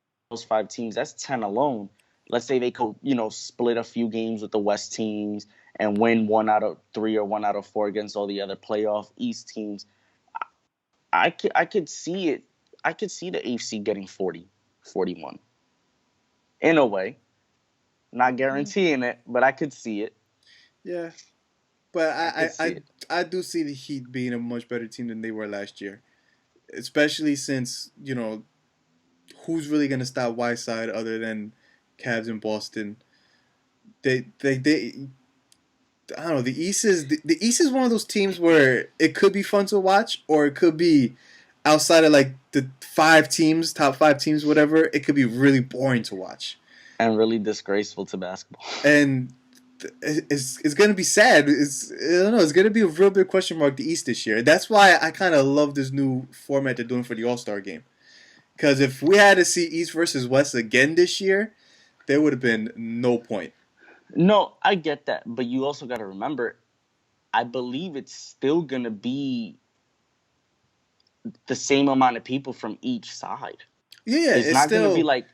5 teams. That's 10 alone. Let's say they could, split a few games with the West teams and win 1 out of 3 or 1 out of 4 against all the other playoff East teams. I could see it. I could see the AFC getting 40, 41. In a way. Not guaranteeing it, but I could see it. Yeah, but I could I, I, see I, it. I do see the Heat being a much better team than they were last year. Especially since, who's really going to stop Whiteside other than Cavs in Boston? They I don't know. The East is one of those teams where it could be fun to watch, or it could be outside of like the top five teams, whatever. It could be really boring to watch, And really disgraceful to basketball. and it's gonna be sad. I don't know. It's gonna be a real big question mark the East this year. That's why I kind of love this new format they're doing for the All Star game. Because if we had to see East versus West again this year, there would have been no point. No, I get that, but you also got to remember, I believe it's still going to be the same amount of people from each side. Yeah, It's it's not going to be still. like,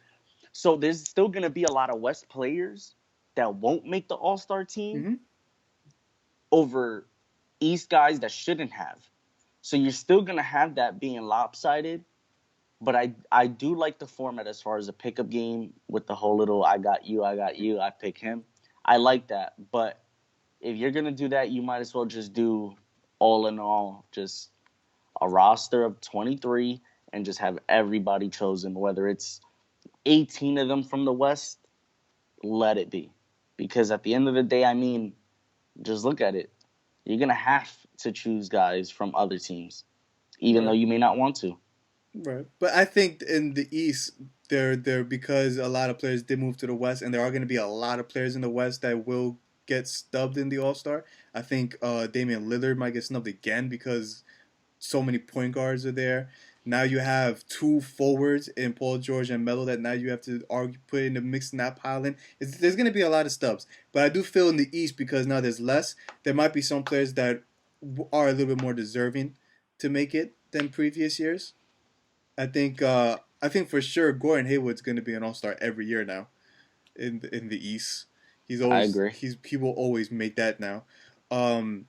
so there's still going to be a lot of West players that won't make the All Star team Mm-hmm. over East guys that shouldn't have. So you're still going to have that being lopsided. But I do like the format as far as a pickup game with the whole little I got you, I pick him. I like that. But if you're going to do that, you might as well just do all in all, just a roster of 23 and just have everybody chosen, whether it's 18 of them from the West, let it be. Because at the end of the day, I mean, just look at it. You're going to have to choose guys from other teams, even though Right. you may not want to. Right. But I think in the East, they're because a lot of players did move to the West, and there are going to be a lot of players in the West that will get stubbed in the All Star. I think Damian Lillard might get snubbed again because so many point guards are there. Now you have two forwards in Paul George and Melo that now you have to argue, put in the mix in that pile in. There's going to be a lot of stubs. But I do feel in the East, because now there's less, there might be some players that are a little bit more deserving to make it than previous years. I think for sure Gordon Hayward's going to be an All Star every year now in the East. I agree. He will always make that now. Um,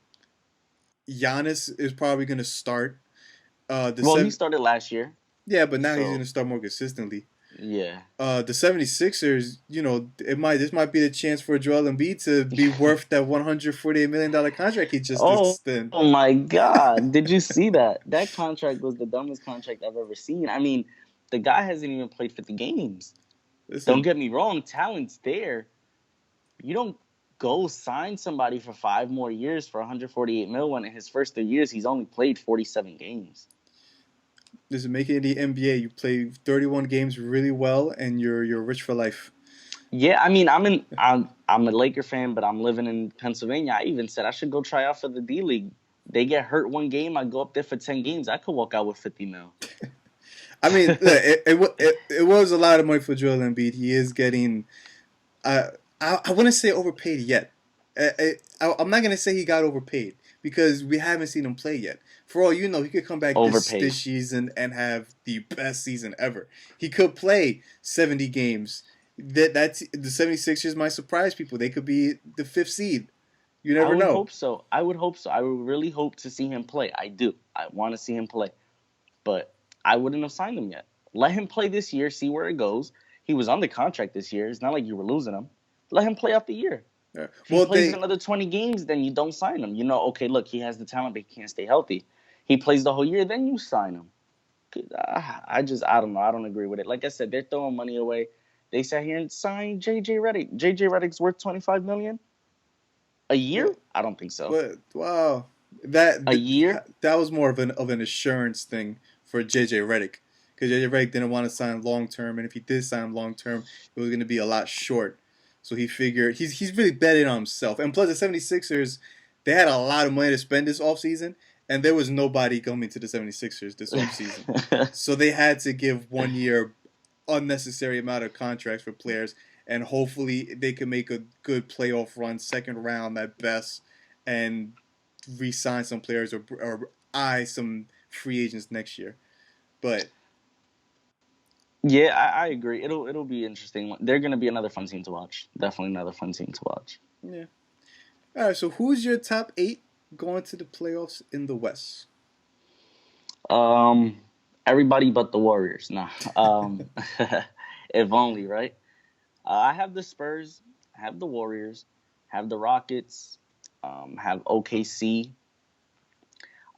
Giannis is probably gonna start. The Well, he seven, started last year, yeah, but now he's so gonna start more consistently. yeah. The 76ers, this might be the chance for Joel Embiid to be worth that $148 million contract he just Oh, extended. oh my God. Did you see that? That contract was the dumbest contract I've ever seen. I mean, the guy hasn't even played 50 games. Don't Listen, get me wrong, talent's there. You don't go sign somebody for 5 more years for 148 mil when in his first 3 years he's only played 47 games. this is making it the NBA. You play 31 games really well, and you're rich for life. Yeah, I mean, I'm a Laker fan, but I'm living in Pennsylvania. I even said I should go try out for the D League. They get hurt one game, I go up there for 10 games. I could walk out with 50 mil. I mean, look, it was a lot of money for Joel Embiid. He is getting, uh, I wouldn't say overpaid yet. I'm not gonna say he got overpaid because we haven't seen him play yet. For all you know, he could come back this Overpaid. season and have the best season ever. He could play 70 games. That's the 76ers might surprise people. They could be the fifth seed. You I never would know. hope so. I would hope so. I would really hope to see him play. I do. I want to see him play. But I wouldn't have signed him yet. Let him play this year, see where it goes. He was on the contract this year. It's not like you were losing him. Let him play out the year. Yeah. If he Well, plays they another 20 games, then you don't sign him. You know, okay, look, he has the talent, but he can't stay healthy. He plays the whole year, then you sign him. I don't know. I don't agree with it. Like I said, they're throwing money away. They sat here and signed JJ Redick. JJ Redick's worth 25 million a year. well, I don't think so. wow, that A year. that was more of an assurance thing for JJ Redick because JJ Redick didn't want to sign long term, and if he did sign long term, it was going to be a lot short. So he figured he's really betting on himself, and plus the 76ers, they had a lot of money to spend this offseason, and there was nobody coming to the 76ers this offseason. So they had to give 1 year unnecessary amount of contracts for players, and hopefully they can make a good playoff run, second round at best, and re-sign some players or eye some free agents next year. But Yeah, I agree. It'll be interesting. They're gonna be another fun team to watch. Definitely another fun team to watch. yeah, all right. So who's your top eight going to the playoffs in the West? Um, Everybody but the Warriors. Nah. If only, right? I have the Spurs. I have the Warriors. Have the Rockets. Have OKC.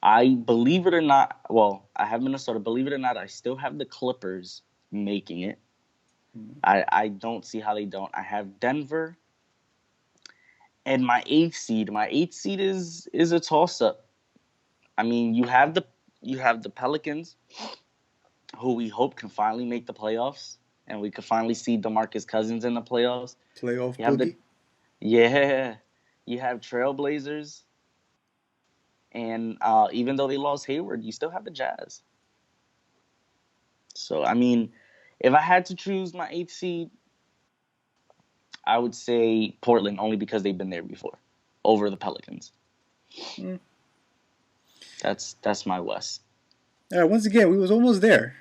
I believe it or not. Well, I have Minnesota. Believe it or not, I still have the Clippers making it. I don't see how they don't. I have Denver and my eighth seed. My eighth seed is a toss up. I mean, you have the Pelicans, who we hope can finally make the playoffs, and we could finally see DeMarcus Cousins in the playoffs. Playoff You have boogie. yeah, you have Trailblazers, and even though they lost Hayward, you still have the Jazz. So I mean, if I had to choose my eighth seed, I would say Portland only because they've been there before, over the Pelicans. Mm. That's my West. All right. Once again, we was almost there.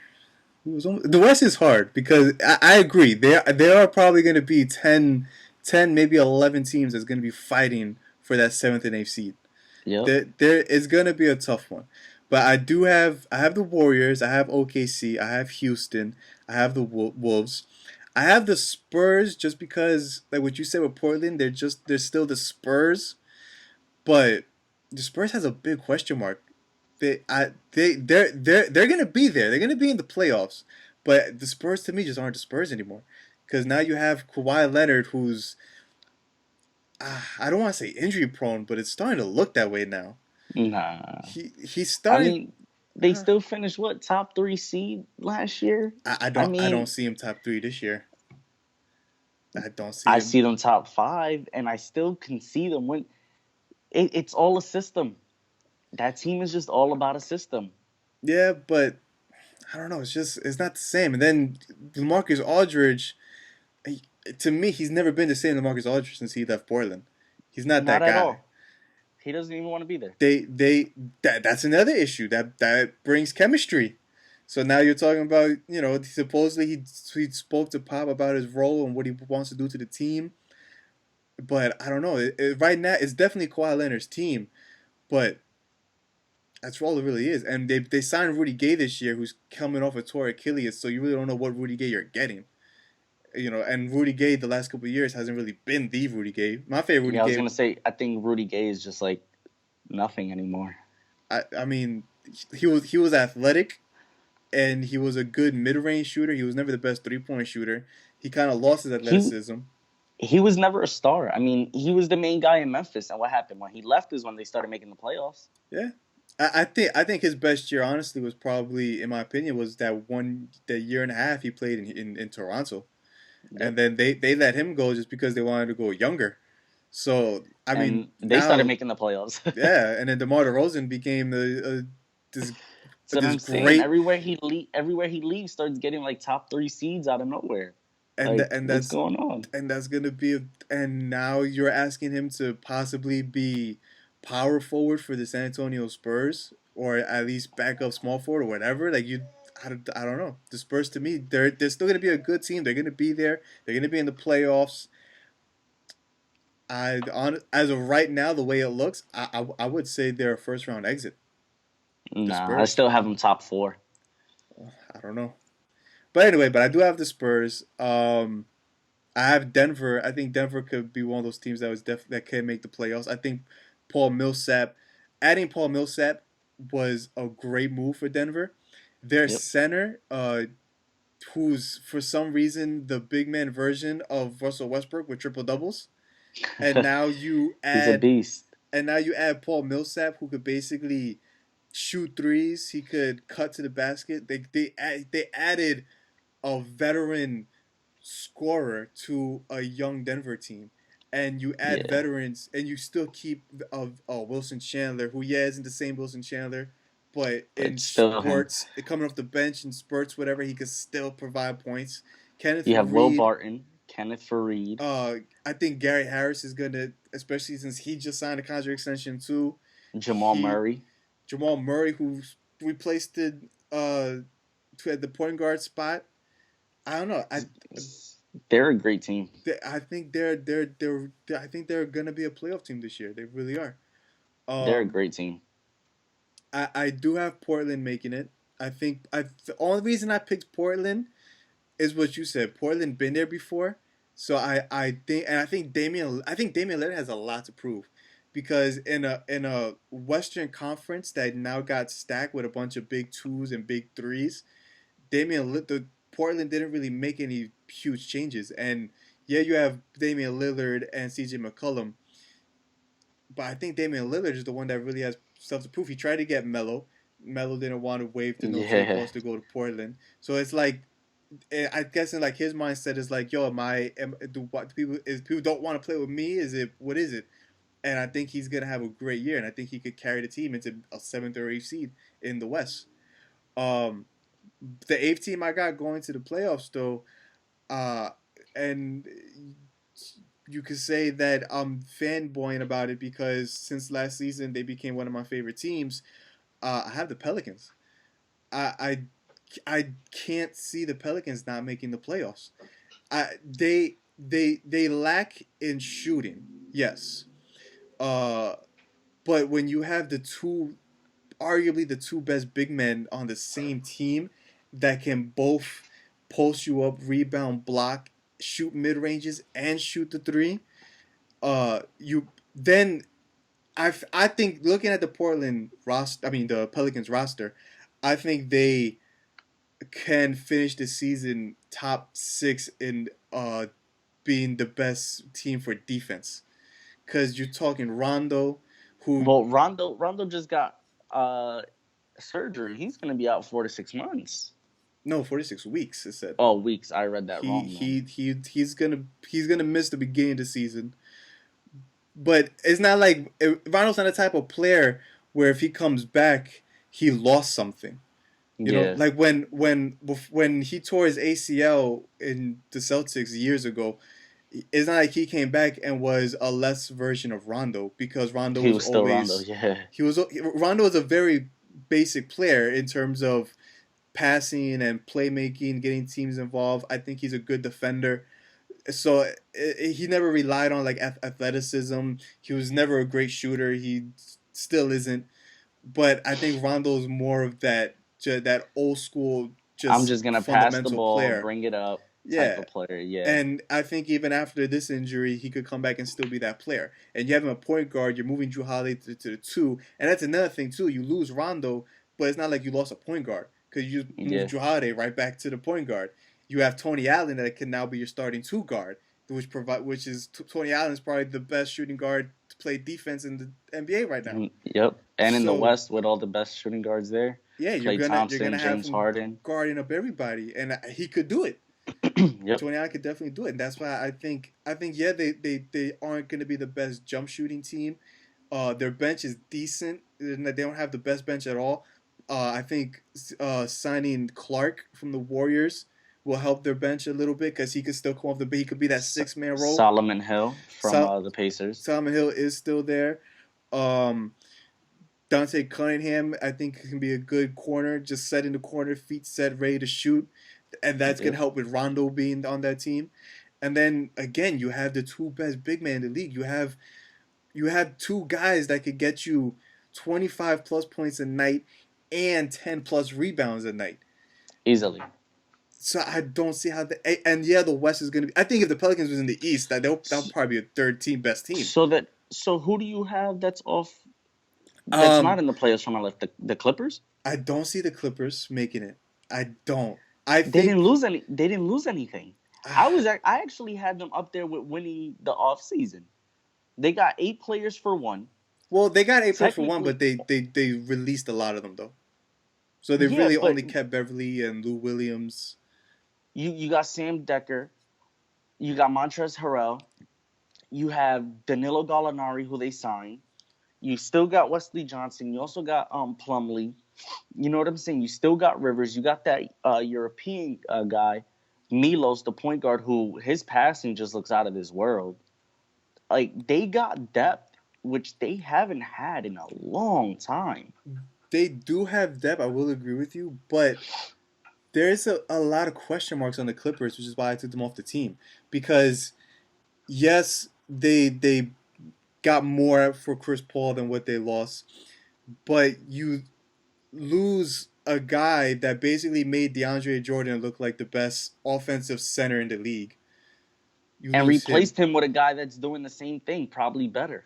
The West is hard because I agree. There are probably going to be 10, maybe 11 teams that's going to be fighting for that seventh and eighth seed. Yep. There is going to be a tough one. But I have the Warriors, I have OKC, I have Houston, I have the Wolves. I have the Spurs just because like what you said with Portland, they're still the Spurs, but the Spurs has a big question mark. They're gonna be there. They're gonna be in the playoffs, but the Spurs to me just aren't the Spurs anymore. Because now you have Kawhi Leonard, who's I don't want to say injury prone, but it's starting to look that way now. Nah. He's I starting. mean, they still finished what, top three seed last year? I I don't mean, see him top three this year. I don't see I him. see them top five, and I still can see them win. It's all a system. That team is just all about a system. Yeah, but I don't know. It's not the same. And then Marcus Aldridge, to me, he's never been the same Marcus Aldridge since he left Portland. He's not Not that at guy. all. He doesn't even want to be there. That's another issue that brings chemistry. So now you're talking about supposedly he spoke to Pop about his role and what he wants to do to the team. But I don't know. Right now, it's definitely Kawhi Leonard's team, but that's all it really is. And they signed Rudy Gay this year, who's coming off a torn Achilles, so you really don't know what Rudy Gay you're getting. And Rudy Gay the last couple of years hasn't really been the Rudy Gay. My favorite Rudy Yeah, I was Gay, gonna say I think Rudy Gay is just like nothing anymore. I mean, he was athletic and he was a good mid range shooter. He was never the best 3-point shooter. He kind of lost his He athleticism. he was never a star. I mean, he was the main guy in Memphis, and what happened when he left is when they started making the playoffs. Yeah. I think his best year, honestly, was probably, in my opinion, was that year and a half he played in Toronto, and Yep. then they let him go just because they wanted to go younger. So I mean, And they started now, making the playoffs. yeah, and then DeMar DeRozan became this That's what this I'm saying. great, Everywhere he leaves, starts getting like top 3 seeds out of nowhere. and Like, and what's that's going on? and that's gonna be and now you're asking him to possibly be power forward for the San Antonio Spurs, or at least backup small forward or whatever. I don't know. The Spurs, to me, they're still gonna be a good team. They're gonna be there. They're gonna be in the playoffs. As of right now, the way it looks, I would say they're a first round exit. The Nah, I Spurs. still have him top 4. I don't know. But anyway, but I do have the Spurs. I have Denver. I think Denver could be one of those teams that can make the playoffs. I think Paul Millsap, adding Paul Millsap was a great move for Denver. Their Yep. center, who's for some reason the big man version of Russell Westbrook with triple doubles, and now you He's a add beast. Paul Millsap, who could basically shoot threes. He could cut to the basket. They added a veteran scorer to a young Denver team, and you add Yeah. veterans, and you still keep Wilson Chandler, who isn't the same Wilson Chandler, but But in it's still him. spurts, coming off the bench in spurts, whatever, he could still provide points. Kenneth You have Will Faried, Barton, Kenneth Faried, I think Gary Harris is gonna, especially since he just signed a contract extension too. Jamal He Murray. Jamal Murray, who replaced at the point guard spot. I don't know. They're a great team. I think they're gonna be a playoff team this year. They really are. They're a Um, great team. I do have Portland making it. The only reason I picked Portland is what you said. Portland been there before, so I think Damian Lillard has a lot to prove, because in a Western Conference that now got stacked with a bunch of big twos and big threes, the Portland didn't really make any huge changes. And yeah, you have Damian Lillard and CJ McCollum, but I think Damian Lillard is the one that really has stuff to prove. He tried to get Melo. Melo didn't want to waive the no trade Yeah. clause to go to Portland. So it's like, I guess in like his mindset is like, yo, people don't want to play with me? Is it, what is it? And I think he's gonna have a great year, and I think he could carry the team into a seventh or eighth seed in the West. Um, the eighth team I got going to the playoffs though, uh, and you could say that I'm fanboying about it because since last season they became one of my favorite teams. I have the Pelicans. I I can't see the Pelicans not making the playoffs. They lack in shooting, yes. Uh, but when you have arguably the two best big men on the same team that can both post you up, rebound, block, shoot mid ranges, and shoot the three, you then I think looking at the the Pelicans roster, I think they can finish the season top six in being the best team for defense. Because you're talking Rondo, who Well, Rondo just got uh surgery. He's gonna be out 4 to 6 months. no 46 weeks. It said Oh, weeks. I read that he wrong then. he he he's gonna miss the beginning of the season. But it's not like Rondo's not the type of player where if he comes back, he lost something. Yeah. Like when he tore his ACL in the Celtics years ago, it's not like he came back and was a less version of Rondo, because Rondo He was was still Rondo. always Yeah. Rondo was a very basic player in terms of passing and playmaking, getting teams involved. I think he's a good defender. So he never relied on like athleticism. He was never a great shooter. He still isn't. But I think Rondo's more of that old school, I'm just just gonna pass the fundamental ball, player. bring it up type Yeah, of player. Yeah. and I think even after this injury, he could come back and still be that player. And you have him a point guard. You're moving Drew Holiday to the two, and that's another thing too. You lose Rondo, but it's not like you lost a point guard because you just moved Yeah. Drew Holiday right back to the point guard. You have Tony Allen that can now be your starting two guard, which is Tony Allen is probably the best shooting guard to play defense in the NBA right now. Yep. And in the So West, with all the best shooting guards there, yeah, Klay you're Thompson, gonna have James him Harden. guarding up everybody, and he could do it. Yep. Tony Allen could definitely do it, and that's why I think yeah they aren't going to be the best jump shooting team. Their bench is decent. They don't have the best bench at all. I think signing Clark from the Warriors will help their bench a little bit because he could still come off the bench. He could be that 6 man role. Solomon Hill from So, the Pacers. Solomon Hill is still there. Um, Dante Cunningham, I think, can be a good corner, just set in the corner, feet set, ready to shoot, and that's gonna Yep. help with Rondo being on that team. And then again, you have the two best big men in the league. You have two guys that could get you 25 plus points a night and 10 plus rebounds a night. Easily. So I don't see how and yeah, the West is gonna be. I think if the Pelicans was in the East, that'll probably be a third team best team. So who do you have that's not Um, in the playoffs from my left? The Clippers? I don't see the Clippers making it. I don't. I They didn't think. lose any. They didn't lose anything. I actually had them up there with winning the offseason. They got 8 players for one. Well, they got A+ for one, Technically, but they released a lot of them though. So they yeah, really but only kept Beverly and Lou Williams. you got Sam Decker, you got Montrezl Harrell, you have Danilo Gallinari, who they signed. You still got Wesley Johnson. You also got Plumlee. You know what I'm saying? You still got Rivers. You got that European guy, Milos, the point guard, who his passing just looks out of this world. Like, they got depth, which they haven't had in a long time. They do have depth. I will agree with you, but there's a lot of question marks on the Clippers, which is why I took them off the team. Because yes, they got more for Chris Paul than what they lost, but you lose a guy that basically made DeAndre Jordan look like the best offensive center in the league. You And lose him, replaced him with a guy that's doing the same thing, probably better.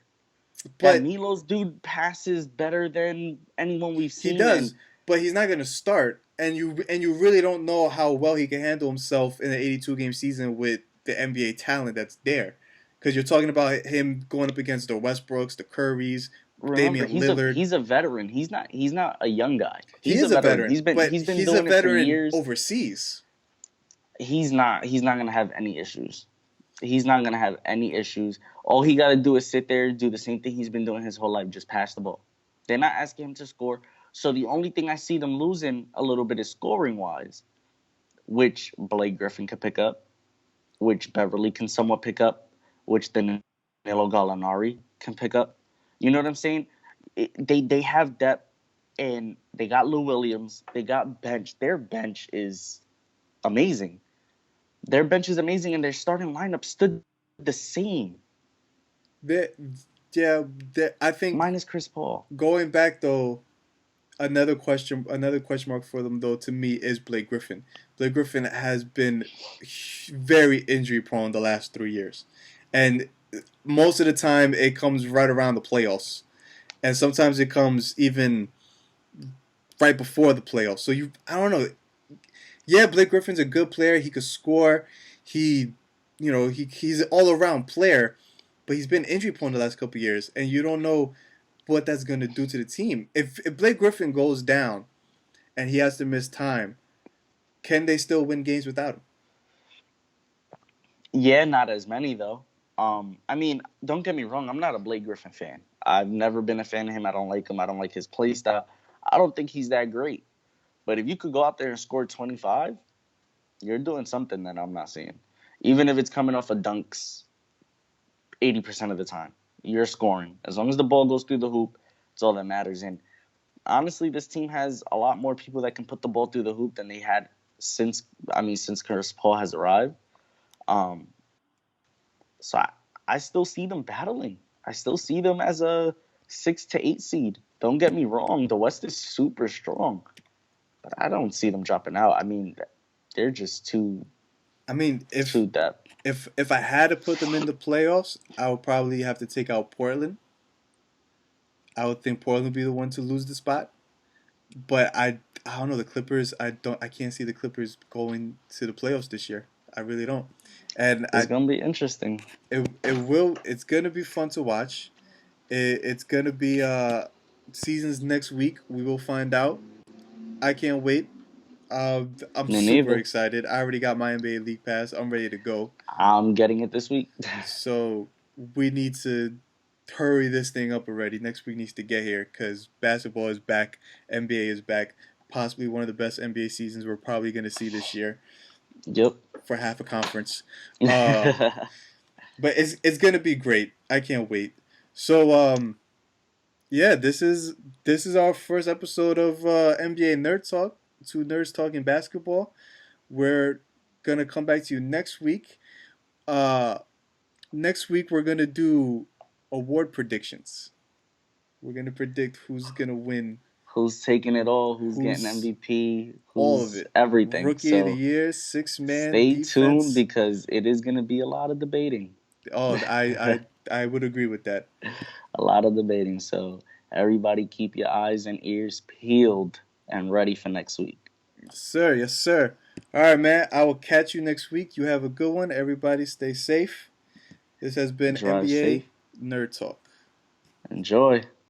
That but Milos dude passes better than anyone we've he seen. And does. But he's not going to start, and you really don't know how well he can handle himself in an 82 game season with the NBA talent that's there. Because you're talking about him going up against the Westbrooks, the Currys, remember, Damian Lillard. he's a veteran. He's not a young guy. He He's a is a veteran. veteran, He's been but he's been he's a doing it for veteran years. overseas. He's not gonna have any issues. He's not gonna have any issues. All he gotta do is sit there, do the same thing he's been doing his whole life, just pass the ball. They're not asking him to score. So the only thing I see them losing a little bit is scoring wise, which Blake Griffin could pick up, which Beverly can somewhat pick up, which Danilo Gallinari can pick up. You know what I'm saying? They have depth, and they got Lou Williams. They got bench. Their bench is amazing. Their bench is amazing, and their starting lineup stood the same, They, yeah, I think minus Chris Paul. going back though, another question mark for them though to me is Blake Griffin. Blake Griffin has been very injury prone the last 3 years, and most of the time it comes right around the playoffs, and sometimes it comes even right before the playoffs. So I don't know. Yeah, Blake Griffin's a good player. He could score. He's an all around player, but he's been injury prone the last couple of years, and you don't know what that's going to do to the team. If Blake Griffin goes down and he has to miss time, can they still win games without him? Yeah, not as many though. I mean, don't get me wrong. I'm not a Blake Griffin fan. I've never been a fan of him. I don't like him. I don't like his play style. I don't think he's that great. But if you could go out there and score 25, you're doing something that I'm not seeing. Even if it's coming off of dunks 80% of the time, you're scoring. As long as the ball goes through the hoop, it's all that matters. And honestly, this team has a lot more people that can put the ball through the hoop than they had since Chris Paul has arrived. Um, So I still see them battling. I still see them as a 6 to 8 seed. Don't get me wrong, the West is super strong, but I don't see them dropping out. I mean, they're just too depth. if I had to put them in the playoffs, I would probably have to take out Portland. I would think Portland would be the one to lose the spot. But I don't know, the Clippers. I can't see the Clippers going to the playoffs this year. I really don't. And It's gonna be interesting. it's gonna be fun to watch. It's gonna be seasons next week. We will find out. I can't wait. I'm Me super neither. excited. I already got my NBA League Pass. I'm ready to go. I'm getting it this week. So we need to hurry this thing up already. Next week needs to get here because basketball is back. NBA is back. Possibly one of the best NBA seasons we're probably going to see this year. Yep. For half a conference. But it's going to be great. I can't wait. So yeah, this is our first episode of NBA Nerd Talk. Two nerds talking basketball. We're gonna come back to you next week. Next week we're gonna do award predictions. We're gonna predict who's gonna win. Who's taking it all? Who's getting MVP? All of Who's it. everything? Rookie of the year, 6-man stay defense. tuned because it is gonna be a lot of debating. Oh, I would agree with that. A lot of debating. So everybody keep your eyes and ears peeled and ready for next week. Yes, sir. Yes, sir. All right, man. I will catch you next week. You have a good one. Everybody stay safe. This has been Drive NBA safe. Nerd Talk. Enjoy.